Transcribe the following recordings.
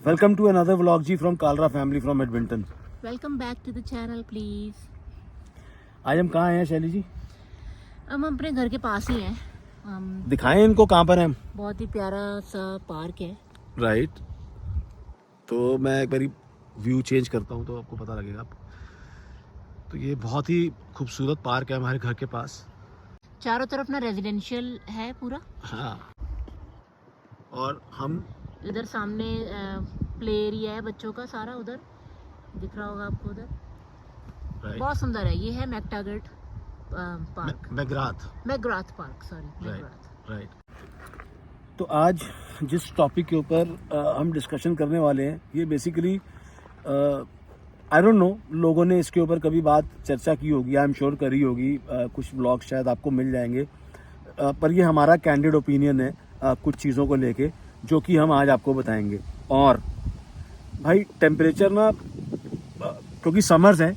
Welcome to another vlog G from Kalra family from Edmonton. Welcome back to the channel please. आज हम कहाँ हैं शैली जी? हम अपने घर के पास ही हैं। दिखाएं इनको कहाँ पर हैं हम। बहुत ही प्यारा सा पार्क है। राइट। तो मैं एक बारी व्यू चेंज करता हूँ तो आपको पता लगेगा। तो ये बहुत ही खूबसूरत पार्क है हमारे घर के पास। चारों तरफ ना रेजिडेंशियल है पूरा। हाँ। और हम इधर सामने प्ले एरिया है बच्चों का सारा, उधर दिख रहा होगा आपको उधर। बहुत सुंदर है। ये है McTaggart park, McGrath park, sorry McGrath. Right. तो आज जिस टॉपिक के ऊपर हम डिस्कशन करने वाले हैं, ये बेसिकली आई डोंट नो लोगों ने इसके ऊपर कभी बात चर्चा की होगी, आई एम श्योर करी होगी। कुछ ब्लॉग शायद आपको मिल जाएंगे, पर ये हमारा कैंडिड ओपिनियन है कुछ चीज़ों को लेके, जो कि हम आज आपको बताएंगे। और भाई टेम्परेचर ना, क्योंकि समर्स हैं,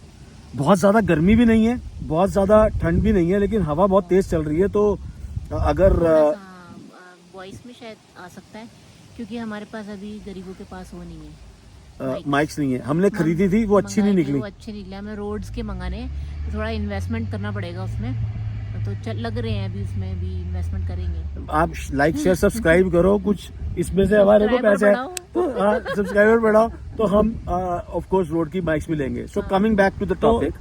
बहुत ज़्यादा गर्मी भी नहीं है, बहुत ज़्यादा ठंड भी नहीं है, लेकिन हवा बहुत तेज़ चल रही है। तो अगर वॉइस में शायद आ सकता है, क्योंकि हमारे पास अभी गरीबों के पास वो नहीं है, माइक्स नहीं है। हमने खरीदी थी, वो अच्छी नहीं निकली। वो अच्छी निकली। हमें रोड्स के मंगाने, तो थोड़ा इन्वेस्टमेंट करना पड़ेगा उसमें। तो लग रहे हैं अभी, उसमें भी इन्वेस्टमेंट करेंगे। आप लाइक शेयर सब्सक्राइब करो, कुछ इसमें से हमारे को पैसे है तो सब्सक्राइबर बढ़ाओ, तो हम ऑफ कोर्स रोड की बाइक्स भी लेंगे। So coming back to the topic,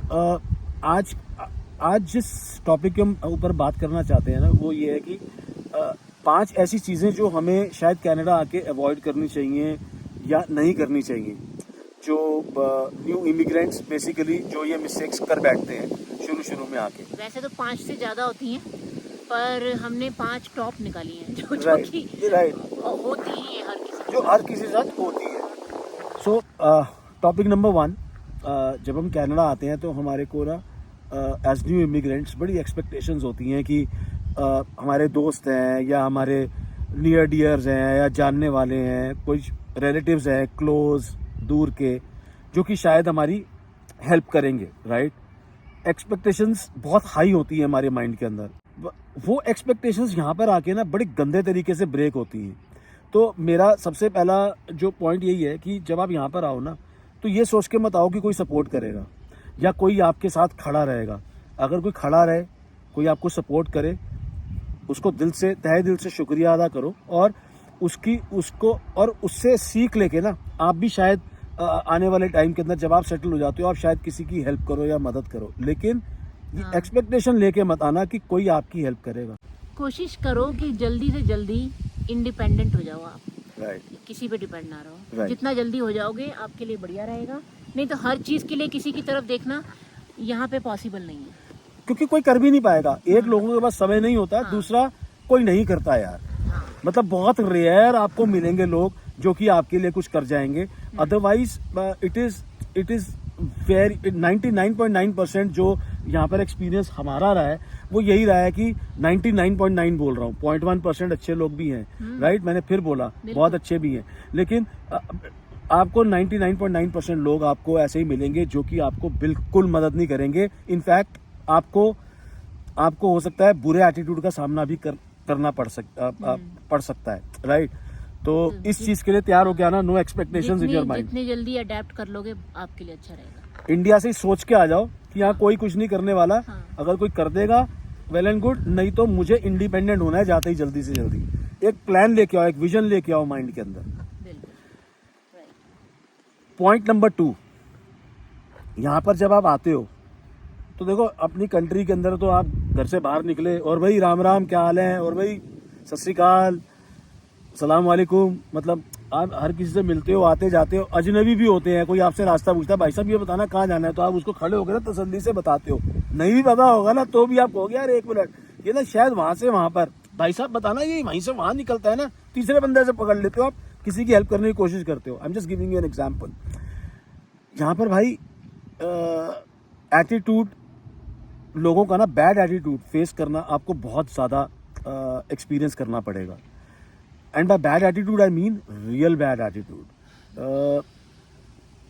आज जिस टॉपिक के हम ऊपर बात करना चाहते हैं ना, वो ये है कि 5 ऐसी चीजें जो हमें शायद कनाडा आके अवॉइड करनी चाहिए या नहीं करनी चाहिए, जो न्यू इमिग्रेंट्स बेसिकली जो ये मिस्टेक्स कर बैठते हैं शुरू में आके। वैसे तो 5 से ज्यादा होती हैं, पर हमने 5 टॉप निकाली हैं जो राइट होती ही है जो हर किसी के साथ होती है। सो टॉपिक नंबर 1, जब हम कनाडा आते हैं तो हमारे को ना एज न्यू इमिग्रेंट्स बड़ी एक्सपेक्टेशंस होती हैं कि हमारे दोस्त हैं या हमारे नियर डियर्स हैं या जानने वाले हैं, कुछ रिलेटिव्स हैं क्लोज दूर के, जो कि शायद हमारी हेल्प करेंगे। राइट। एक्सपेक्टेशंस बहुत हाई होती है हमारे माइंड के अंदर। वो एक्सपेक्टेशंस यहाँ पर आके ना बड़े गंदे तरीके से ब्रेक होती हैं। तो मेरा सबसे पहला जो पॉइंट यही है कि जब आप यहाँ पर आओ ना, तो ये सोच के मत आओ कि कोई सपोर्ट करेगा या कोई आपके साथ खड़ा रहेगा। अगर कोई खड़ा रहे, कोई आपको सपोर्ट करे, उसको दिल से, तहे दिल से शुक्रिया अदा करो, और उससे सीख लेके ना आप भी शायद आने वाले टाइम के अंदर जब आप सेटल हो जाते हो, आप शायद किसी की हेल्प करो या मदद करो। लेकिन एक्सपेक्टेशन लेके मत आना कि कोई आपकी हेल्प करेगा। कोशिश करो कि जल्दी से जल्दी इंडिपेंडेंट हो जाओ आप। राइट। किसी पे डिपेंड ना रहो। Right. जितना जल्दी हो जाओगे आपके लिए बढ़िया रहेगा। नहीं तो हर चीज के लिए किसी की तरफ देखना यहाँ पे पॉसिबल नहीं है, क्योंकि कोई कर भी नहीं पाएगा। एक, लोगों के पास समय नहीं होता, दूसरा कोई नहीं करता यार। मतलब बहुत रेयर आपको मिलेंगे लोग जो कि आपके लिए कुछ कर जाएंगे। अदरवाइज इट इज वेरी 99.9% जो यहाँ पर एक्सपीरियंस हमारा रहा है, वो यही रहा है कि 99.9 बोल रहा हूँ, 0.1% अच्छे लोग भी हैं। राइट। मैंने फिर बोला बहुत अच्छे भी हैं, लेकिन आपको 99.9% लोग आपको ऐसे ही मिलेंगे जो कि आपको बिल्कुल मदद नहीं करेंगे। इनफैक्ट आपको हो सकता है बुरे एटीट्यूड का सामना भी करना पड़ सकता है। राइट। तो इस चीज के लिए तैयार हो गया ना, no expectations in your mind. जितनी जल्दी अडेप्ट कर लोगे आपके लिए अच्छा रहेगा। इंडिया से ही सोच के आ जाओ कि यहाँ कोई कुछ नहीं करने वाला। अगर कोई कर देगा वेल एंड गुड, नहीं तो मुझे इंडिपेंडेंट होना है जाते ही जल्दी से जल्दी। एक प्लान लेके आओ, एक विजन लेके आओ माइंड के अंदर। पॉइंट नंबर 2, यहाँ पर जब आप आते हो तो देखो, अपनी कंट्री के अंदर तो आप घर से बाहर निकले और भाई राम राम क्या हाल है, और भाई सत श्री अकाल, सलाम वालेकुम, मतलब आप हर किसी से मिलते हो, आते जाते हो। अजनबी भी होते हैं, कोई आपसे रास्ता पूछता है, भाई साहब ये बताना कहाँ जाना है, तो आप उसको खड़े होकर ना तसल्ली से बताते हो। नहीं भी पता होगा ना तो भी आप कहोगे यार 1 मिनट, ये ना शायद वहां से वहां पर, भाई साहब बताना ये वहीं से वहां निकलता है ना। तीसरे बंदे से पकड़ लेते हो आप, किसी की हेल्प करने की कोशिश करते हो। I am just giving you an example. यहाँ पर भाई एटीट्यूड, लोगों का ना बैड एटीट्यूड फेस करना आपको बहुत ज़्यादा एक्सपीरियंस करना पड़ेगा। And by bad attitude I mean real bad attitude.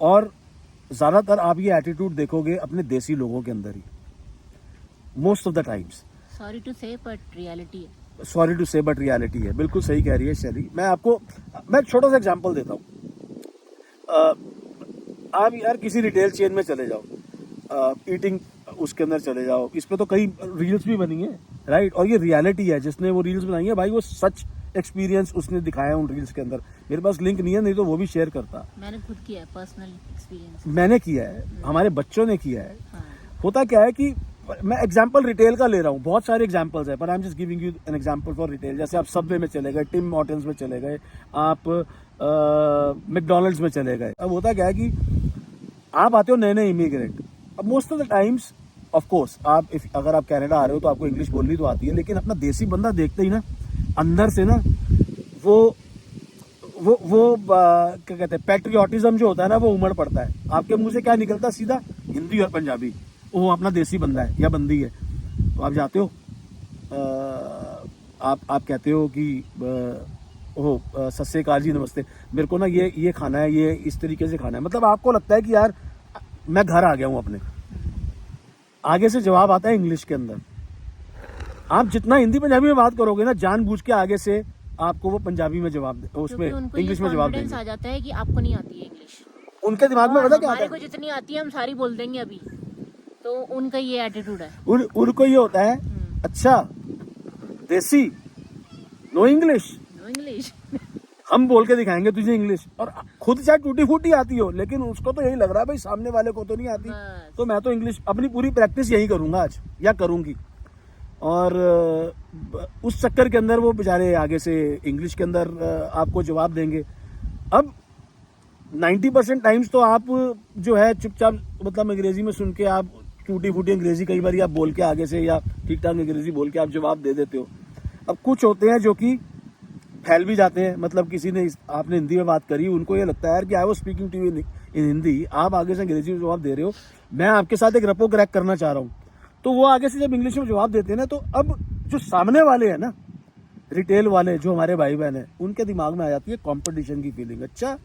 और ज़्यादातर आप ये एटीट्यूड देखोगे अपने देसी लोगों के अंदर ही, most of the times. Sorry to say but reality है। Sorry to say but reality है। बिल्कुल सही कह रही है शैली। मैं एक छोटा सा एग्जांपल देता हूँ। आप यार किसी रिटेल चेन में चले जाओ, ईटिंग उसके अंदर चले जाओ, इस पे तो कई रील्स भी बनी है, राइट। और ये रियलिटी है, जिसने वो रील्स बनाई है भाई वो सच एक्सपीरियंस उसने दिखाया उन रील्स के अंदर। मेरे पास लिंक नहीं है, नहीं तो वो भी शेयर करता। मैंने खुद किया है, पर्सनल एक्सपीरियंस मैंने किया है, हमारे बच्चों ने किया है। हाँ। होता क्या है कि मैं एग्जांपल रिटेल का ले रहा हूँ, बहुत सारे एग्जांपल्स है, पर I am just giving you an example for retail. जैसे आप सबवे में चले गए, टिम हॉर्टन्स में चले गए, आप मैकडोनल्ड्स में चले गए। अब होता क्या है कि आप आते हो नए नए इमिग्रेंट। अब most of the times of course अगर आप कनाडा आ रहे हो तो आपको इंग्लिश बोलनी तो आती है, लेकिन अपना देसी बंदा देखते ही ना अंदर से ना वो क्या कहते हैं, पैट्रियोटिज्म जो होता है ना वो उमड़ पड़ता है। आपके मुंह से क्या निकलता है, सीधा हिंदी और पंजाबी, वो अपना देसी बंदा है या बंदी है। तो आप जाते हो, आप कहते हो कि सत श्री अकाल जी, नमस्ते, मेरे को ना ये खाना है, ये इस तरीके से खाना है। मतलब आपको लगता है कि यार मैं घर आ गया हूँ अपने। आगे से जवाब आता है इंग्लिश के अंदर। आप जितना हिंदी पंजाबी में बात करोगे ना, जानबूझ के आगे से आपको वो पंजाबी में जवाब उसमें इंग्लिश में जवाब देंगे। आ जाता है कि आपको नहीं आती है इंग्लिश। उनके दिमाग में पता क्या आता है, हमारे को जितनी आती है हम सारी बोल देंगे अभी। तो उनका ये एटीट्यूड है। उनको ये होता है, अच्छा देसी, नो इंग्लिश हम बोल के दिखाएंगे तुझे इंग्लिश। और खुद चाहे टूटी फूटी आती हो, लेकिन उसको तो यही लग रहा है भाई सामने वाले को तो नहीं आती, तो मैं तो इंग्लिश अपनी पूरी प्रैक्टिस यही करूंगा आज या करूंगी। और उस चक्कर के अंदर वो बेचारे आगे से इंग्लिश के अंदर आपको जवाब देंगे। अब 90% टाइम्स तो आप जो है चुपचाप, मतलब अंग्रेजी में सुन के आप टूटी फूटी अंग्रेजी कई बार आप बोल के आगे से, या ठीक ठाक अंग्रेजी बोल के आप जवाब दे देते हो। अब कुछ होते हैं जो कि फैल भी जाते हैं, मतलब किसी ने आपने हिंदी में बात करी, उनको ये लगता है यार कि I was speaking to you in Hindi, आप आगे से अंग्रेजी में जवाब दे रहे हो, मैं आपके साथ एक रपो क्रैक करना चाह रहा हूँ। तो वो आगे से जब इंग्लिश में जवाब देते हैं ना, तो अब जो सामने वाले हैं ना, रिटेल वाले जो हमारे भाई बहन हैं, उनके दिमाग में आ जाती है कंपटीशन की फीलिंग। अच्छा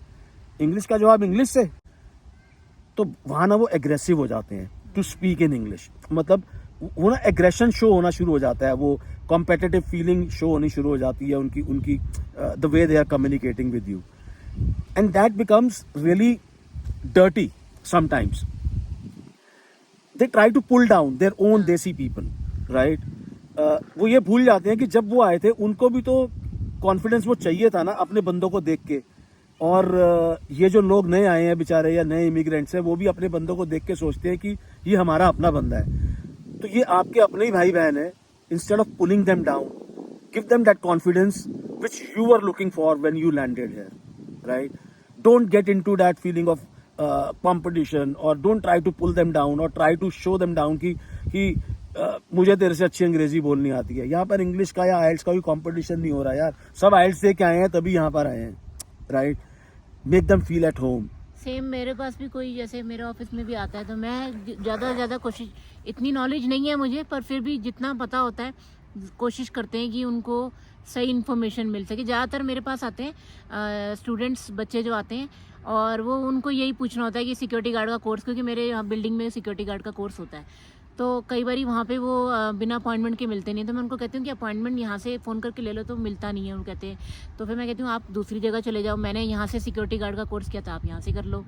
इंग्लिश का जवाब इंग्लिश से, तो वहां ना वो एग्रेसिव हो जाते हैं टू स्पीक इन इंग्लिश। मतलब वो ना एग्रेशन शो होना शुरू हो जाता है, वो कॉम्पिटिटिव फीलिंग शो होनी शुरू हो जाती है उनकी the way they are communicating with you, and that becomes really dirty sometimes. They try to pull down their own देसी people, right? वो ये भूल जाते हैं कि जब वो आए थे उनको भी तो कॉन्फिडेंस वो चाहिए था ना अपने बंदों को देख के। और ये जो लोग नए आए हैं बेचारे या नए इमिग्रेंट्स हैं, वो भी अपने बंदों को देख के सोचते हैं कि ये हमारा अपना बंदा है। तो ये आपके अपने ही भाई बहन है। Instead of pulling them down, give them that confidence which you are looking for when you landed here, right? Don't get into that feeling of competition, or don't try to pull them down or try to show them down कि मुझे तेरे से अच्छी अंग्रेजी बोलनी आती है। यहाँ पर इंग्लिश का या आइल्स का कोई कंपटीशन नहीं हो रहा यार, सब आइल्स से क्या आए हैं तभी यहाँ पर आए हैं, right? Make them feel at home. Same मेरे पास भी कोई जैसे मेरे ऑफिस में भी आता है, तो मैं ज़्यादा से ज़्यादा कोशिश, इतनी नॉलेज नहीं है मुझे, पर फिर भी जितना पता होता है कोशिश करते हैं कि उनको सही इन्फॉर्मेशन मिल सके। ज़्यादातर मेरे पास आते हैं स्टूडेंट्स, बच्चे जो आते हैं, और वो उनको यही पूछना होता है कि सिक्योरिटी गार्ड का कोर्स, क्योंकि मेरे यहाँ बिल्डिंग में सिक्योरिटी गार्ड का कोर्स होता है, तो कई बार वहाँ पे वो बिना अपॉइंटमेंट के मिलते नहीं। तो मैं उनको कहती हूँ कि अपॉइंटमेंट यहाँ से फ़ोन करके ले लो, तो मिलता नहीं है। वो कहते हैं, तो फिर मैं कहती हूँ आप दूसरी जगह चले जाओ, मैंने यहाँ से सिक्योरिटी गार्ड का कोर्स किया था, आप यहाँ से कर लो।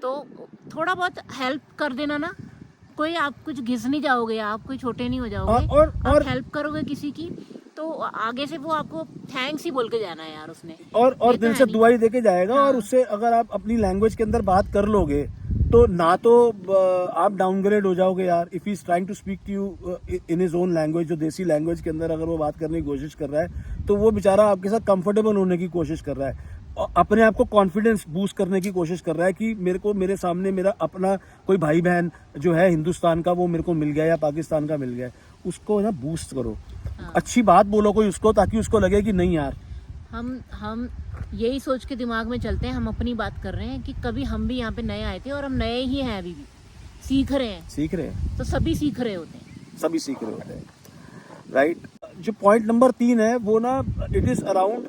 तो थोड़ा बहुत हेल्प कर देना ना, कोई आप कुछ घिस नहीं जाओगे, आप कोई छोटे नहीं हो जाओगे। और हेल्प करोगे किसी की, तो आगे से वो आपको थैंक्स ही बोल के जाना है यार उसने, और दिल से दुआई देके जाएगा। हाँ। और उससे अगर आप अपनी लैंग्वेज के अंदर बात कर लोगे, तो ना तो आप डाउनग्रेड हो जाओगे यार। If he is trying to speak to you in his own language, जो देसी लैंग्वेज के अंदर अगर वो बात करने की कोशिश कर रहा है, तो वो बेचारा आपके साथ कंफर्टेबल होने की कोशिश कर रहा है, अपने आप को कॉन्फिडेंस बूस्ट करने की कोशिश कर रहा है कि मेरे सामने मेरा अपना कोई भाई बहन जो है हिंदुस्तान का, वो मेरे को मिल गया या पाकिस्तान का मिल गया। उसको ना बूस्ट करो। हाँ। अच्छी बात बोलो कोई उसको, ताकि उसको लगे कि नहीं यार, हम यही सोच के दिमाग में चलते हैं, हम अपनी बात कर रहे हैं कि कभी हम भी यहाँ पे नए आए थे और हम नए ही हैं, अभी भी सीख रहे हैं। तो सभी सीख रहे होते हैं, राइट? जो पॉइंट नंबर 3 है वो ना, इट इज अराउंड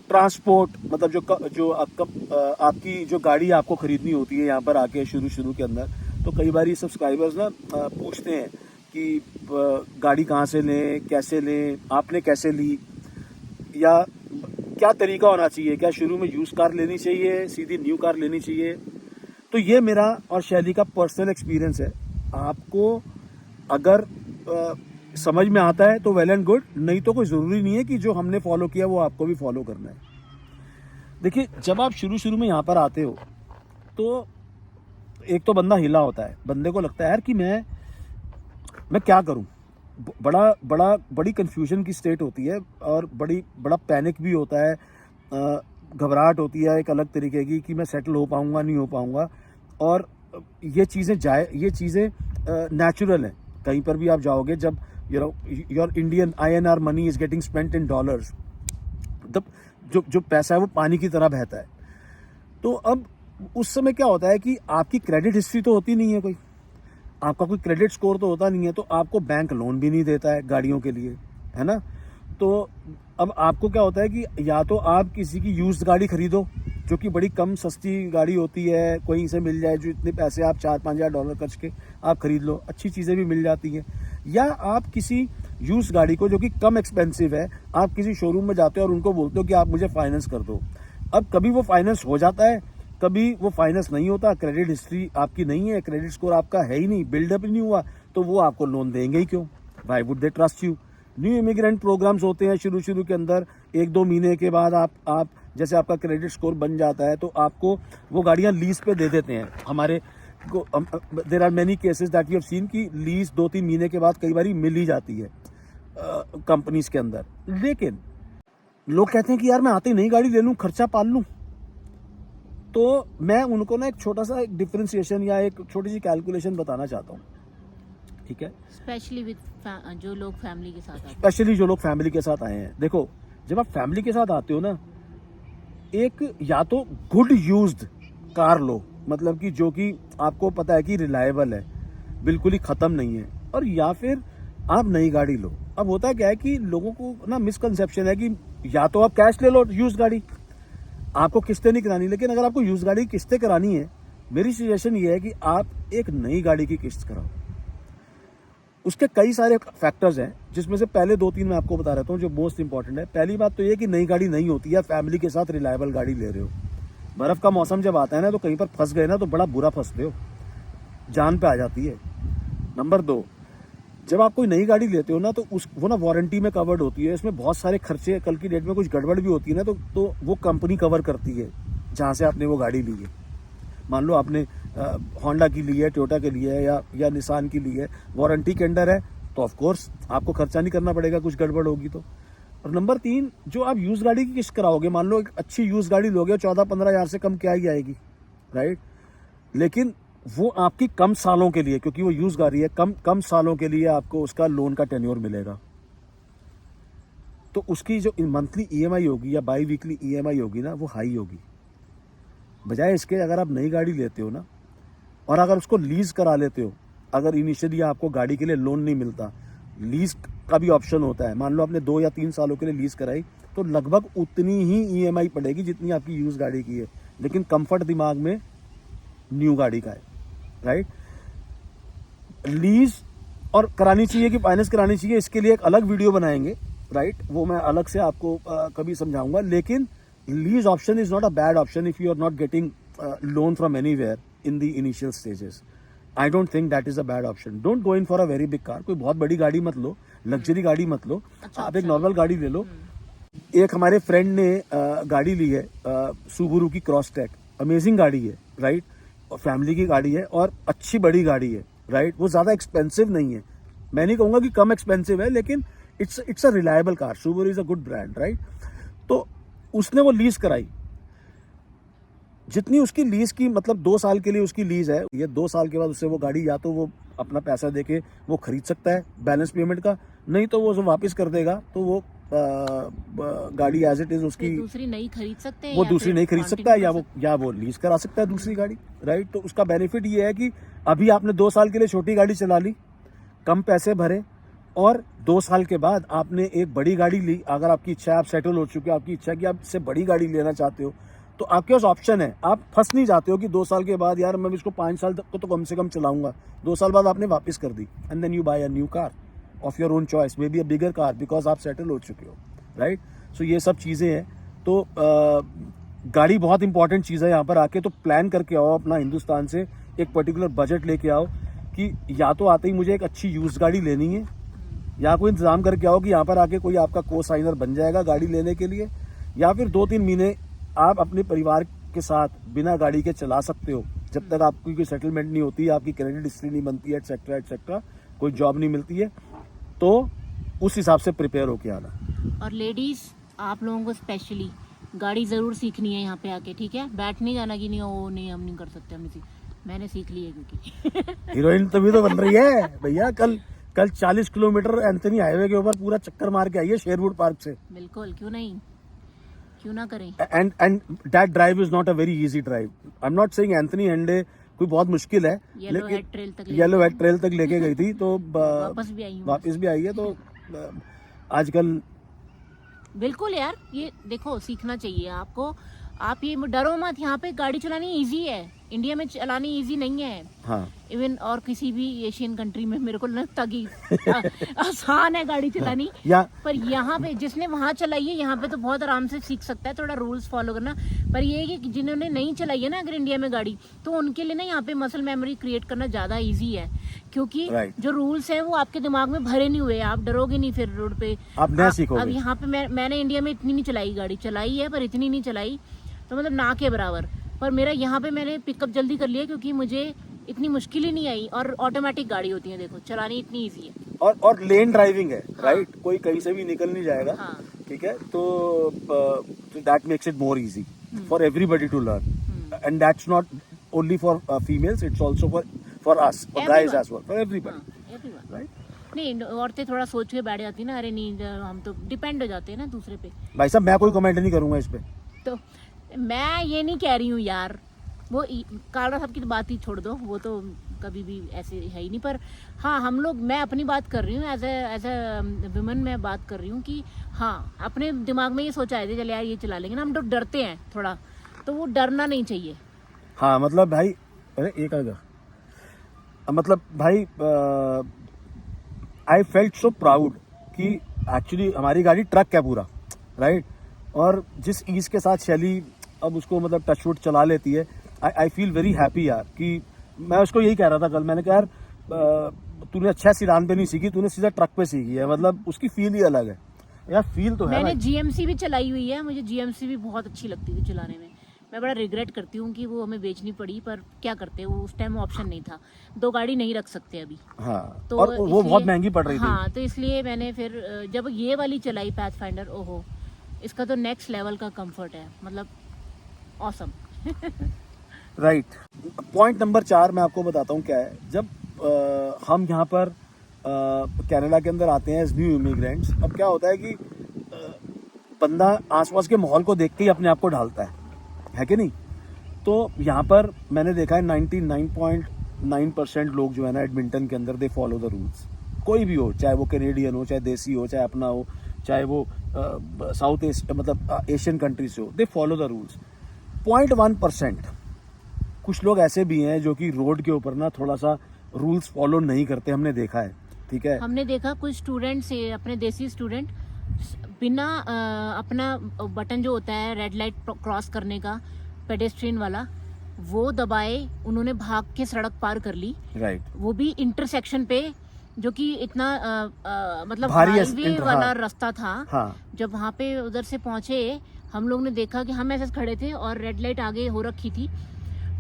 ट्रांसपोर्ट। मतलब जो आपकी जो गाड़ी आपको खरीदनी होती है यहाँ पर आके शुरू के अंदर, तो कई बार सब्सक्राइबर्स ना पूछते हैं कि गाड़ी कहाँ से लें, कैसे लें, आपने कैसे ली, या क्या तरीका होना चाहिए, क्या शुरू में यूज कार लेनी चाहिए, सीधी न्यू कार लेनी चाहिए, तो ये मेरा और शैली का पर्सनल एक्सपीरियंस है। आपको अगर समझ में आता है तो वेल एंड गुड, नहीं तो कोई ज़रूरी नहीं है कि जो हमने फॉलो किया वो आपको भी फॉलो करना है। देखिए, जब आप शुरू में यहाँ पर आते हो तो एक तो बंदा हिला होता है, बंदे को लगता है यार कि मैं क्या करूँ, बड़ी कंफ्यूजन की स्टेट होती है और बड़ा पैनिक भी होता है, घबराहट होती है एक अलग तरीके की कि मैं सेटल हो पाऊंगा नहीं हो पाऊंगा। और ये चीज़ें नेचुरल हैं। कहीं पर भी आप जाओगे, जब your Indian INR money is getting spent in dollars, तब जो पैसा है वो पानी की तरह बहता है। तो अब उस समय क्या होता है कि आपकी क्रेडिट हिस्ट्री तो होती नहीं है, आपका कोई क्रेडिट स्कोर तो होता नहीं है, तो आपको बैंक लोन भी नहीं देता है गाड़ियों के लिए, है ना। तो अब आपको क्या होता है कि या तो आप किसी की यूज्ड गाड़ी खरीदो, जो कि बड़ी कम सस्ती गाड़ी होती है, कोई से मिल जाए जो इतने पैसे आप $4-5,000 खर्च के आप खरीद लो, अच्छी चीज़ें भी मिल जाती हैं। या आप किसी यूज्ड गाड़ी को, जो कि कम एक्सपेंसिव है, आप किसी शोरूम में जाते हो और उनको बोलते हो कि आप मुझे फाइनेंस कर दो। अब कभी वो फाइनेंस हो जाता है, कभी वो फाइनेंस नहीं होता, क्रेडिट हिस्ट्री आपकी नहीं है, क्रेडिट स्कोर आपका है ही नहीं, बिल्डअप ही नहीं हुआ, तो वो आपको लोन देंगे ही क्यों? Why would they trust you? New immigrant programs होते हैं शुरू के अंदर, 1-2 महीने के बाद आप जैसे आपका क्रेडिट स्कोर बन जाता है तो आपको वो गाड़ियां लीज पे दे देते हैं। हमारे को there are many cases that we have seen कि लीज 2-3 महीने के बाद कई बार मिल ही जाती है कंपनीज के अंदर। लेकिन लोग कहते हैं कि यार मैं आते ही नई गाड़ी ले लूँ, खर्चा पाल लूँ। तो मैं उनको ना एक छोटा सा एक डिफरेंशिएशन या एक छोटी सी कैलकुलेशन बताना चाहता हूँ, ठीक है? स्पेशली जो लोग फैमिली के साथ आए हैं। देखो, जब आप फैमिली के साथ आते हो ना, एक या तो गुड यूज्ड कार लो, मतलब कि जो कि आपको पता है कि रिलायबल है, बिल्कुल ही खत्म नहीं है, और या फिर आप नई गाड़ी लो। अब होता क्या है कि लोगों को ना मिसकंसेप्शन है कि या तो आप कैश ले लो यूज्ड गाड़ी, आपको किस्तें नहीं करानी। लेकिन अगर आपको यूज्ड गाड़ी की किस्तें करानी है, मेरी सजेशन ये है कि आप एक नई गाड़ी की किस्त कराओ। उसके कई सारे फैक्टर्स हैं, जिसमें से पहले 2-3 मैं आपको बता रहता हूँ जो मोस्ट इंपॉर्टेंट है। पहली बात तो ये कि नई गाड़ी नहीं होती है, फैमिली के साथ रिलायबल गाड़ी ले रहे हो। बर्फ का मौसम जब आता है ना, तो कहीं पर फंस गए ना तो बड़ा बुरा फंसते हो, जान पे आ जाती है। नंबर 2, जब आप कोई नई गाड़ी लेते हो ना, तो वो ना वारंटी में कवर्ड होती है। इसमें बहुत सारे खर्चे, कल की डेट में कुछ गड़बड़ भी होती है ना, तो वो कंपनी कवर करती है जहाँ से आपने वो गाड़ी ली है। मान लो आपने होंडा की ली है, टोयोटा के लिए है, या निसान की ली है, वारंटी के अंडर है, तो ऑफ कोर्स आपको खर्चा नहीं करना पड़ेगा कुछ गड़बड़ होगी तो। और नंबर 3, जो आप यूज गाड़ी की किस्त कराओगे, मान लो एक अच्छी यूज गाड़ी लोगे, 14-15 हज़ार से कम क्या ही आएगी, राइट? लेकिन वो आपकी कम सालों के लिए, क्योंकि वो यूज गाड़ी है, कम सालों के लिए आपको उसका लोन का टेन्योर मिलेगा। तो उसकी जो मंथली EMI होगी या बाई वीकली EMI होगी ना, वो हाई होगी। बजाय इसके अगर आप नई गाड़ी लेते हो ना, और अगर उसको लीज करा लेते हो, अगर इनिशियली आपको गाड़ी के लिए लोन नहीं मिलता, लीज का भी ऑप्शन होता है। मान लो आपने 2 या 3 सालों के लिए लीज कराई, तो लगभग उतनी ही EMI पड़ेगी जितनी आपकी यूज गाड़ी की है, लेकिन कंफर्ट दिमाग में न्यू गाड़ी का है, राइट? लीज और करानी चाहिए कि फाइनेंस करानी चाहिए, इसके लिए एक अलग वीडियो बनाएंगे, राइट? वो मैं अलग से आपको कभी समझाऊंगा। लेकिन lease option is not a bad option if you are not getting loan from anywhere in the initial stages. I don't think that is a bad option. Don't go in for a very big car. कोई बहुत बड़ी गाड़ी मत लो, luxury गाड़ी मत लो, आप एक normal गाड़ी ले लो। एक हमारे फ्रेंड ने गाड़ी ली है, सुबुरू की क्रॉस ट्रैक, अमेजिंग गाड़ी है, राइट? और फैमिली की गाड़ी है और अच्छी बड़ी गाड़ी है, राइट? वो ज्यादा एक्सपेंसिव नहीं है, मैं नहीं कहूंगा कि कम एक्सपेंसिव है, लेकिन it's a reliable car. Subaru is a good brand, right? तो उसने वो लीज कराई, जितनी उसकी लीज की, मतलब 2 साल के लिए उसकी लीज है, ये 2 साल के बाद उससे वो गाड़ी या तो वो अपना पैसा देके वो खरीद सकता है बैलेंस पेमेंट का, नहीं तो वो वापस कर देगा, तो वो गाड़ी एज इट इज उसकी दूसरी नहीं खरीद सकते हैं, वो दूसरी नहीं खरीद सकता है, या वो लीज करा सकता है दूसरी गाड़ी, राइट? तो उसका बेनिफिट ये है कि अभी आपने 2 साल के लिए छोटी गाड़ी चला ली, कम पैसे भरे, और 2 साल के बाद आपने एक बड़ी गाड़ी ली। अगर आपकी इच्छा है, आप सेटल हो चुके हो, आपकी इच्छा है कि आप इससे बड़ी गाड़ी लेना चाहते हो, तो आपके पास ऑप्शन है। आप फंस नहीं जाते हो कि 2 साल के बाद यार मैं इसको 5 साल तक तो कम से कम चलाऊंगा, 2 साल बाद आपने वापस कर दी, and then you buy a new car of your own choice, maybe a bigger car, because आप सेटल हो चुके हो, राइट? सो ये सब चीज़ें हैं। तो गाड़ी बहुत इंपॉर्टेंट चीज़ है यहाँ पर आके, तो प्लान करके आओ अपना हिंदुस्तान से, एक पर्टिकुलर बजट लेके आओ कि या तो आते ही मुझे एक अच्छी यूज गाड़ी लेनी है, या कोई इंतजाम करके आओ कि यहाँ पर आके कोई आपका को साइनर बन जाएगा गाड़ी लेने के लिए, या फिर 2-3 महीने आप अपने परिवार के साथ बिना गाड़ी के चला सकते हो जब तक आपकी कोई सेटलमेंट नहीं होती, आपकी क्रेडिट हिस्ट्री नहीं बनती है, एटसेट्रा एटसेट्रा, कोई जॉब नहीं मिलती है, तो उस हिसाब से प्रिपेयर होके आना। और लेडीज आप लोगों को स्पेशली गाड़ी जरूर सीखनी है यहाँ पे आके, ठीक है? बैठ नहीं जाना कि नहीं ओ नहीं हम नहीं कर सकते, हमने मैंने सीख ली है क्योंकि हीरोइन तभी तो बन रही है भैया। कल 40 किलोमीटर एंथनी हाईवे के ऊपर पूरा चक्कर मार के आई है शेरवुड पार्क से। बिल्कुल, क्यों नहीं, क्यों ना करें। And that drive is not a very easy drive. I am not saying anything and कोई बहुत मुश्किल है, येलो हेड ट्रेल तक लेके गई थी तो वापस भी आई है। तो आजकल बिल्कुल यार, ये देखो सीखना चाहिए आपको। आप ये डरो मत, यहाँ पे गाड़ी चलानी इजी है, इंडिया में चलानी इजी नहीं है। हाँ। इवन और किसी भी एशियन कंट्री में मेरे को लगता कि आसान है गाड़ी चलानी पर यहाँ पे जिसने वहाँ चलाई है यहाँ पे तो बहुत आराम से सीख सकता है, थोड़ा रूल्स फॉलो करना। पर ये है कि जिन्होंने नहीं चलाई है ना अगर इंडिया में गाड़ी, तो उनके लिए ना यहाँ पे मसल मेमोरी क्रिएट करना ज्यादा ईजी है, क्योंकि जो रूल्स है वो आपके दिमाग में भरे नहीं हुए, आप डरोगे नहीं फिर रोड पे, आप नया सीखोगे। अब यहाँ पे मैंने इंडिया में इतनी नहीं चलाई, गाड़ी चलाई है पर इतनी नहीं चलाई, तो मतलब ना के बराबर। पर मेरा यहाँ पे मैंने पिकअप जल्दी कर लिया क्योंकि मुझे इतनी मुश्किल ही नहीं आई, और ऑटोमेटिक गाड़ी होती है, देखो चलानी इतनी इजी है। और लेन ड्राइविंग है, राइट? कोई कहीं से भी निकल नहीं जाएगा, ठीक है? तो that makes it more easy for everybody to learn, and that's not only for females, it's also for us, for guys as well, for everybody, right? नहीं, औरतें थोड़ा सोच के बैठ जाती है ना, अरे नहीं हम तो डिपेंड हो जाते हैं ना दूसरे पे। भाई साहब मैं कोई कमेंट नहीं करूंगा इस पे, तो मैं ये नहीं कह रही हूँ यार, वो कालरा साहब की तो बात ही छोड़ दो, वो तो कभी भी ऐसे है ही नहीं। पर हाँ हम लोग, मैं अपनी बात कर रही हूँ एज ए वुमन, मैं बात कर रही हूँ कि हाँ अपने दिमाग में ये सोचा है चल यार ये चला लेंगे ना, हम तो डरते हैं थोड़ा, तो वो डरना नहीं चाहिए। हाँ मतलब भाई, अरे एक आएगा, मतलब भाई आई फेल्ट सो प्राउड कि एक्चुअली हमारी गाड़ी ट्रक है पूरा, राइट? और जिस ईज के साथ शैली अब उसको मतलब टचवुड चला लेती है, आई फील वेरी हैप्पी यार। कि मैं उसको यही कह रहा था कल, मैंने कहा यार तूने अच्छा सिडान पे नहीं सीखी, तूने सीधा ट्रक पे सीखी है, मतलब उसकी फील ही अलग है यार। फील तो है। मैंने जीएमसी भी चलाई हुई है, मुझे जीएमसी भी बहुत अच्छी लगती थी चलाने में। मैं बड़ा रिग्रेट करती हूँ कि वो हमें बेचनी पड़ी, पर क्या करते, वो उस टाइम ऑप्शन नहीं था, 2 गाड़ी नहीं रख सकते अभी। हाँ, तो और वो बहुत महंगी पड़ रही थी। हाँ, तो इसलिए मैंने फिर जब ये वाली चलाई पैथफाइंडर, ओहो इसका तो नेक्स्ट लेवल का कंफर्ट है, मतलब ऑसम। राइट। पॉइंट नंबर 4 मैं आपको बताता हूँ क्या है। जब हम यहाँ पर कनाडा के अंदर आते हैं एज न्यू इमिग्रेंट्स, अब क्या होता है कि बंदा आसपास के माहौल को देख के ही अपने आप को ढालता है कि नहीं? तो यहाँ पर मैंने देखा है 99.9% लोग जो है ना एडमिंटन के अंदर दे फॉलो द रूल्स, कोई भी हो, चाहे वो कैनेडियन हो, चाहे देसी हो, चाहे अपना हो, चाहे वो साउथ ईस्ट मतलब एशियन कंट्री से हो, दे फॉलो द रूल्स। 0.1% कुछ लोग ऐसे भी हैं जो कि रोड के ऊपर ना थोड़ा सा रूल्स फॉलो नहीं करते, हमने देखा है, ठीक है? हमने देखा कुछ स्टूडेंट से, अपने देसी स्टूडेंट बिना अपना बटन जो होता है रेड लाइट क्रॉस करने का, पेडेस्ट्रियन वाला, वो दबाए, उन्होंने भाग के सड़क पार कर ली, राइट? वो भी इंटरसेक्शन पे, जो कि इतना मतलब भारी हाईवे वाला हाँ, रास्ता था। हाँ। जब वहाँ पे उधर से पहुंचे, हम लोग ने देखा कि हम ऐसे खड़े थे और रेड लाइट आगे हो रखी थी,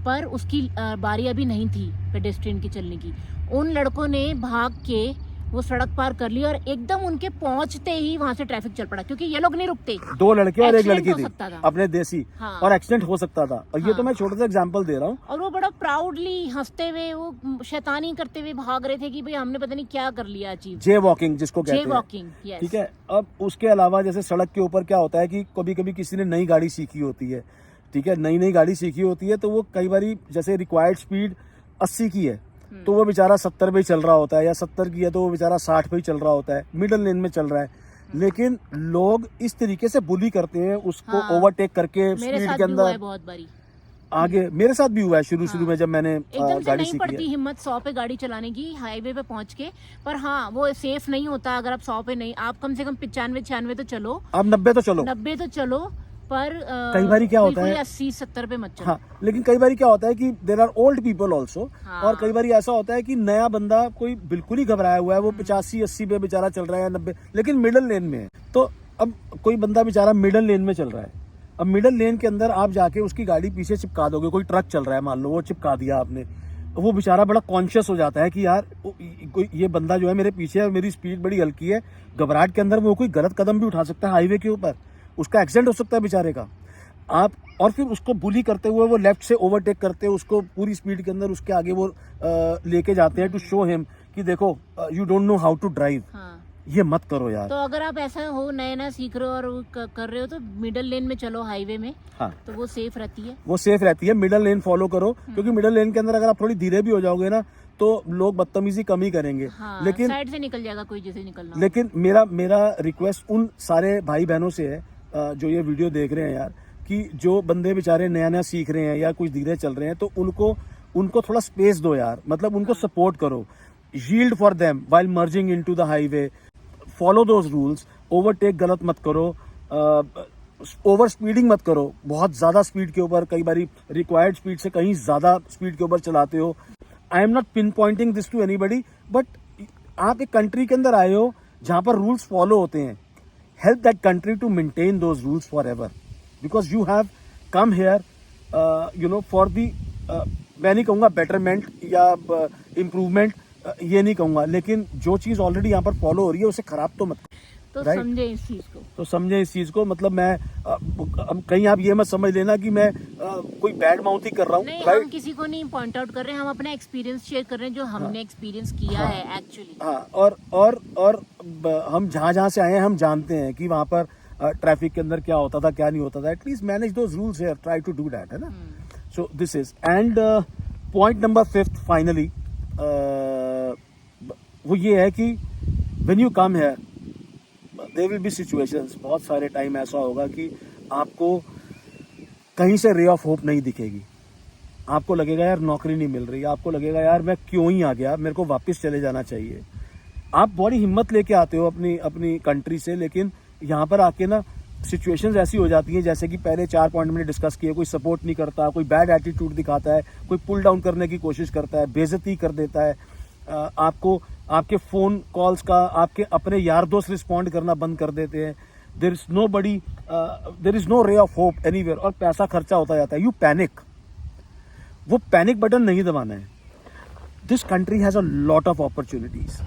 पर उसकी बारी अभी नहीं थी पेडेस्ट्रियन की चलने की। उन लड़कों ने भाग के वो सड़क पार कर ली, और एकदम उनके पहुंचते ही वहां से ट्रैफिक चल पड़ा, क्योंकि ये लोग नहीं रुकते। 2 लड़के और 1 लड़की थी था। अपने देसी, हाँ। और एक्सीडेंट हो सकता था। और ये तो मैं छोटा सा एग्जांपल दे रहा हूँ। और वो बड़ा प्राउडली हंसते हुए, वो शैतानी करते हुए भाग रहे थे कि भाई हमने पता नहीं क्या कर लिया अचीव। जे वॉकिंग जिसको कहते हैं, जे वॉकिंग, यस। ठीक है। अब उसके अलावा जैसे सड़क के ऊपर क्या होता है कि कभी कभी किसी ने नई गाड़ी सीखी होती है, ठीक है, नई गाड़ी सीखी होती है, तो वो कई बारी जैसे रिक्वायर्ड स्पीड 80 की है, तो वो बेचारा 70 पे ही चल रहा होता है, या 70 की है तो वो बेचारा 60 पे ही चल रहा होता है, मिडिल लेन में चल रहा है। लेकिन लोग इस तरीके से बुली करते हैं उसको, ओवरटेक करके स्पीड के अंदर बहुत बारी आगे। मेरे साथ भी हुआ है शुरू में जब मैंने गाड़ी सीखी है। पड़ती हिम्मत 100 पे गाड़ी चलाने की हाईवे पे पहुंच के, पर हाँ वो सेफ नहीं होता। अगर आप 100 पे नहीं, आप कम से कम 95-96 तो चलो, आप 90 तो चलो, 90 तो चलो, पर कई बार क्या होता है 80-70 पे मत चलो। हाँ, लेकिन कई बार क्या होता है कि there are old people also, और कई बार ऐसा होता है कि नया बंदा कोई बिल्कुल ही घबराया हुआ है, वो 85-80 पे बेचारा चल रहा है, 90, लेकिन मिडिल लेन में है। तो अब कोई बंदा बेचारा मिडिल लेन में चल रहा है, अब मिडिल लेन के अंदर आप जाके उसकी गाड़ी पीछे चिपका दोगे, कोई ट्रक चल रहा है मान लो, वो चिपका दिया आपने, वो बेचारा बड़ा कॉन्शियस हो जाता है कि यार कोई ये बंदा जो है मेरे पीछे है, मेरी स्पीड बड़ी हल्की है, घबराहट के अंदर वो कोई गलत कदम भी उठा सकता है हाईवे के ऊपर, उसका एक्सीडेंट हो सकता है बेचारे का। आप और फिर उसको बुली करते हुए वो लेफ्ट से ओवरटेक करते हैं उसको पूरी स्पीड के अंदर, उसके आगे वो लेके जाते हैं टू शो हिम कि देखो you don't know how to drive. ये मत करो यार। तो अगर आप ऐसा हो नया सीख रहे हो और कर रहे हो तो मिडिल लेन में चलो हाईवे में। हाँ, तो वो सेफ रहती है, वो सेफ रहती है, मिडिल लेन फॉलो करो, क्योंकि मिडिल लेन के अंदर अगर आप थोड़ी धीरे भी हो जाओगे ना तो लोग बदतमीजी कम ही करेंगे। हाँ, लेकिन साइड से निकल जाएगा कोई जैसे निकलना। लेकिन मेरा रिक्वेस्ट उन सारे भाई बहनों से है जो ये वीडियो देख रहे हैं यार, कि जो बंदे बेचारे नया सीख रहे हैं या कुछ धीरे चल रहे हैं, तो उनको थोड़ा स्पेस दो यार, मतलब उनको सपोर्ट करो, yield for them while merging into the highway, follow those rules, overtake गलत मत करो, ओवर स्पीडिंग मत करो, बहुत ज्यादा स्पीड के ऊपर, कई बारी रिक्वायर्ड स्पीड से कहीं ज्यादा स्पीड के ऊपर चलाते हो। I am not pinpointing this to anybody, but आप एक कंट्री के अंदर आए हो जहां पर रूल्स फॉलो होते हैं, help that country to maintain those rules forever, because you have come here for the मैं नहीं कहूँगा betterment या improvement, ये नहीं कहूँगा, लेकिन जो चीज़ ऑलरेडी यहाँ पर फॉलो हो रही है उसे खराब तो मत। तो समझे इस चीज को, समझे इस चीज को, मतलब मैं अब कहीं आप ये मत समझ लेना कि मैं कोई बैड माउथ ही कर रहा हूँ। हम किसी को नहीं पॉइंट आउट कर रहे हैं, हम अपना एक्सपीरियंस शेयर कर रहे हैं जो हमने एक्सपीरियंस किया है एक्चुअली। हाँ, और हम जहाँ से आए हैं हम जानते हैं कि वहाँ पर ट्रैफिक के अंदर क्या होता था क्या नहीं होता था। At least manage those rules here, try to do that, है ना। So this is end point number 5 finally वो ये है कि when you come here there will be situations, बहुत सारे टाइम ऐसा होगा कि आपको कहीं से रे ऑफ होप नहीं दिखेगी, आपको लगेगा यार नौकरी नहीं मिल रही, आपको लगेगा यार मैं क्यों ही आ गया, मेरे को वापस चले जाना चाहिए। आप बड़ी हिम्मत लेके आते हो अपनी कंट्री से, लेकिन यहाँ पर आके ना सिचुएशंस ऐसी हो जाती हैं जैसे कि पहले 4 पॉइंट मैंने डिस्कस किए, कोई सपोर्ट नहीं करता, कोई बैड एटीट्यूड दिखाता है, कोई पुल डाउन करने की कोशिश करता है, बेइज्जती कर देता है, आपको आपके फोन कॉल्स का आपके अपने यार दोस्त रिस्पॉन्ड करना बंद कर देते हैं। There is no ray of hope anywhere, और पैसा खर्चा होता जाता है। यू पैनिक, वो पैनिक बटन नहीं दबाना है। This country has a lot of opportunities.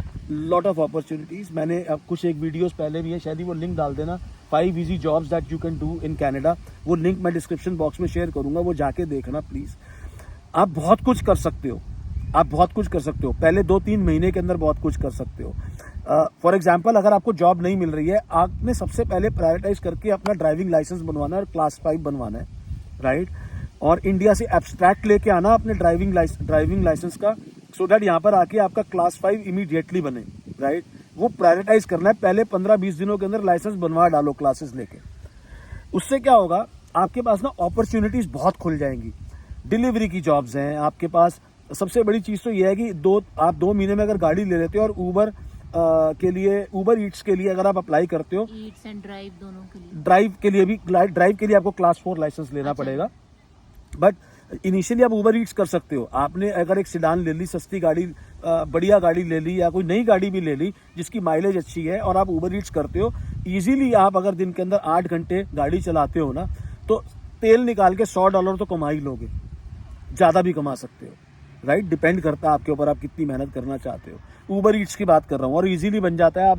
मैंने अब कुछ एक वीडियोस पहले भी है, शायद ही वो लिंक डाल देना, 5 easy jobs that you can do in Canada, वो लिंक मैं डिस्क्रिप्शन बॉक्स में शेयर करूंगा, वो जाके देखना प्लीज। आप बहुत कुछ कर सकते हो, पहले 2-3 महीने के अंदर बहुत कुछ कर सकते हो। फॉर एग्जाम्पल, अगर आपको जॉब नहीं मिल रही है, आपने सबसे पहले प्रायोरिटाइज करके अपना ड्राइविंग लाइसेंस बनवाना है और क्लास 5 बनवाना है, राइट। और इंडिया से एब्स्ट्रैक्ट लेके आना अपने ड्राइविंग लाइसेंस का, सो दैट यहाँ पर आके आपका क्लास 5 इमीडिएटली बने, राइट। वो प्रायोरिटाइज करना है, पहले 15-20 दिनों के अंदर लाइसेंस बनवा डालो क्लासेस लेके। उससे क्या होगा, आपके पास ना अपॉर्चुनिटीज बहुत खुल जाएंगी। डिलीवरी की जॉब्स हैं आपके पास। सबसे बड़ी चीज तो ये है कि आप 2 महीने में अगर गाड़ी ले लेते हो और उबर ईट्स के लिए अगर आप अप्लाई करते हो, ईट्स एंड ड्राइव दोनों के लिए, ड्राइव के लिए आपको क्लास 4 लाइसेंस लेना पड़ेगा, बट इनिशियली आप उबर ईट्स कर सकते हो। आपने अगर एक सिडान ले ली, सस्ती गाड़ी, बढ़िया गाड़ी ले ली, या कोई नई गाड़ी भी ले ली जिसकी माइलेज अच्छी है, और आप उबर ईट्स करते हो, इजीली आप अगर दिन के अंदर 8 घंटे गाड़ी चलाते हो ना, तो तेल निकाल के $100 तो कमा ही लोगे, ज्यादा भी कमा सकते हो, राइट। डिपेंड करता है आपके ऊपर, आप कितनी मेहनत करना चाहते हो। उबर ईट्स की बात कर रहा हूँ, और इजीली बन जाता है।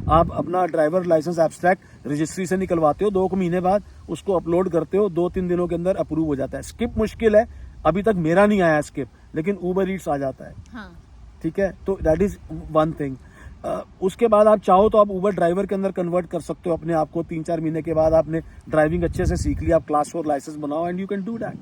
आप अपना ड्राइवर लाइसेंस एब्स्ट्रैक्ट रजिस्ट्री से निकलवाते हो, 2 महीने बाद उसको अपलोड करते हो, 2-3 दिनों के अंदर अप्रूव हो जाता है। स्किप मुश्किल है, अभी तक मेरा नहीं आया स्किप, लेकिन उबर ईट्स आ जाता है, ठीक है। तो दैट इज वन थिंग। उसके बाद आप चाहो तो आप उबर ड्राइवर के अंदर कन्वर्ट कर सकते हो अपने आप को। 3-4 महीने के बाद आपने ड्राइविंग अच्छे से सीख लिया, आप क्लास 4 लाइसेंस बनाओ, and you can do that.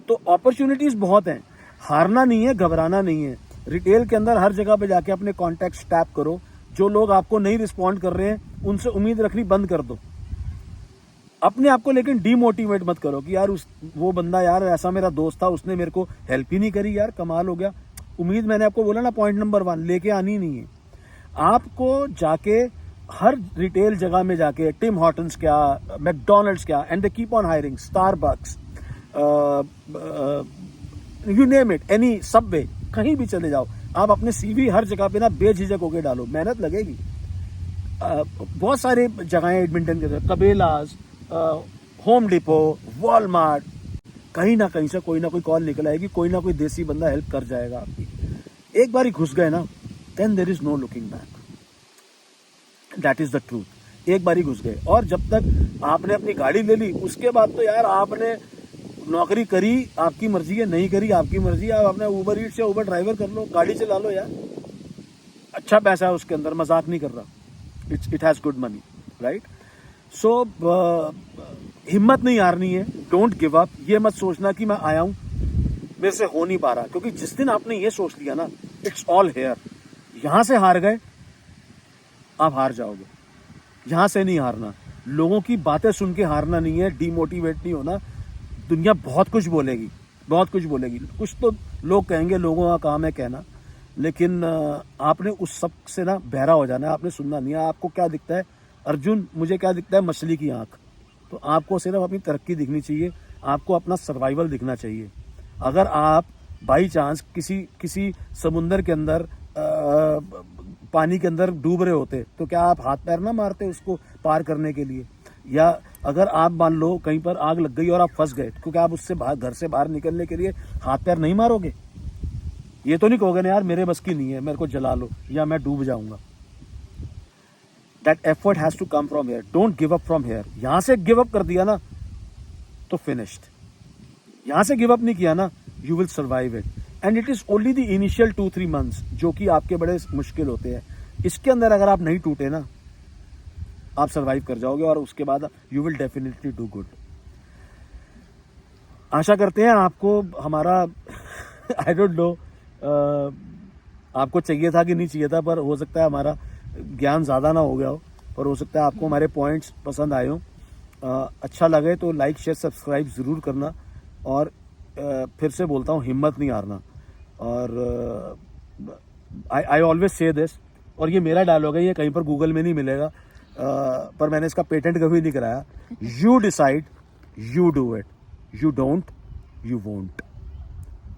तो अपॉर्चुनिटीज बहुत हैं, हारना नहीं है, घबराना नहीं है। रिटेल के अंदर हर जगह पे जाके अपने कॉन्टैक्ट्स टैप करो, जो लोग आपको नहीं रिस्पॉन्ड कर रहे हैं उनसे उम्मीद रखनी बंद कर दो। अपने आप को लेकिन डीमोटिवेट मत करो कि यार वो बंदा, यार ऐसा मेरा दोस्त था, उसने मेरे को हेल्प ही नहीं करी, यार कमाल हो गया। उम्मीद, मैंने आपको बोला ना, पॉइंट नंबर 1 लेके आनी नहीं है। आपको जाके हर रिटेल जगह में जाके टिम हॉर्टन्स क्या, मैकडोनल्ड्स क्या, and they keep on hiring, Starbucks, you name it, any Subway, कहीं भी चले जाओ आप, अपने सीवी हर जगह पे ना बेझिझक होके डालो, मेहनत लगेगी। बहुत सारे जगह एडमिंटन के अंदर, कबेलास, होम डिपो, वॉलमार्ट, कहीं ना कहीं से कोई ना कोई कॉल निकल आएगी, कोई ना कोई देसी बंदा हेल्प कर जाएगा आपकी। एक बार ही घुस गए ना, then there is no looking back, that is the truth. एक बार ही घुस गए, और जब तक आपने अपनी गाड़ी ले ली उसके बाद तो यार आपने नौकरी करी आपकी मर्जी है, नहीं करी आपकी मर्जी है, आप अपने उबर ईट्स या उबर ड्राइवर कर लो, गाड़ी चला लो यार, अच्छा पैसा है उसके अंदर, मजाक नहीं कर रहा, it has good money, right. So हिम्मत नहीं हारनी है, डोंट गिव अप। ये मत सोचना कि मैं आया हूं मेरे से हो नहीं पा रहा, क्योंकि जिस दिन आपने ये सोच लिया ना, इट्स ऑल हेयर, यहां से हार गए आप हार जाओगे, यहां से नहीं हारना। लोगों की बातें सुन के हारना नहीं है, डीमोटिवेट नहीं होना। दुनिया बहुत कुछ बोलेगी, बहुत कुछ बोलेगी, कुछ तो लोग कहेंगे, लोगों का काम है कहना, लेकिन आपने उस सब से ना बहरा हो जाना है, आपने सुनना नहीं है। आपको क्या दिखता है अर्जुन, मुझे क्या दिखता है, मछली की आंख। तो आपको सिर्फ अपनी तरक्की दिखनी चाहिए, आपको अपना सर्वाइवल दिखना चाहिए। अगर आप बाई चांस किसी समुंदर के अंदर पानी के अंदर डूब रहे होते, तो क्या आप हाथ पैर ना मारते उसको पार करने के लिए? या अगर आप मान लो कहीं पर आग लग गई और आप फंस गए, तो क्या आप उससे घर से बाहर निकलने के लिए हाथ पैर नहीं मारोगे? ये तो नहीं कहोगे ना यार मेरे बस की नहीं है, मेरे को जला लो या मैं डूब जाऊंगा। That effort has to come from here, don't give up from here. यहां से गिव अप कर दिया ना तो फिनिश्ड। यहां से गिव अप नहीं किया ना, you will survive it, and it is only the initial 2-3 months जो कि आपके बड़े मुश्किल होते हैं। इसके अंदर अगर आप नहीं टूटे ना, आप सर्वाइव कर जाओगे, और उसके बाद you will definitely do good. आशा करते हैं आपको हमारा आई डोंट नो आपको चाहिए था कि नहीं चाहिए था, पर हो सकता है हमारा ज्ञान ज़्यादा ना हो गया हो, पर हो सकता है आपको हमारे पॉइंट्स पसंद आए हो। अच्छा लगे तो लाइक शेयर सब्सक्राइब ज़रूर करना, और फिर से बोलता हूँ हिम्मत नहीं हारना। और आई ऑलवेज से दिस, और ये मेरा डायलॉग है, ये कहीं पर गूगल में नहीं मिलेगा, पर मैंने इसका पेटेंट कभी नहीं कराया। You decide, you do it, you don't, you won't.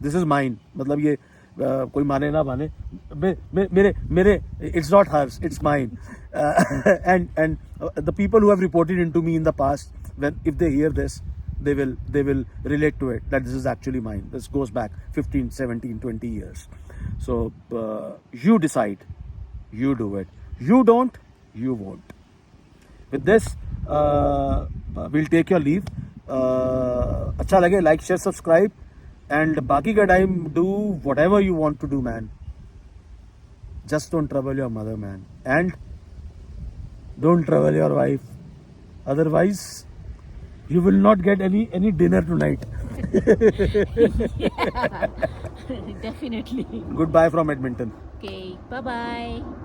This is mine, मतलब ये कोई माने ना माने, मेरे it's not hers, it's mine. And the people who have reported into me in the past, when if they hear this, they will relate to it that this is actually mine. This goes back 15, 17, 20 years. So you decide, you do it, you don't, you won't. With this we'll take your leave. अच्छा लगे like share subscribe, and बाकी का time do whatever you want to do, man. Just don't trouble your mother, man, and don't trouble your wife, otherwise you will not get any dinner tonight. Yeah, definitely. Goodbye from Edmonton. Okay, bye bye.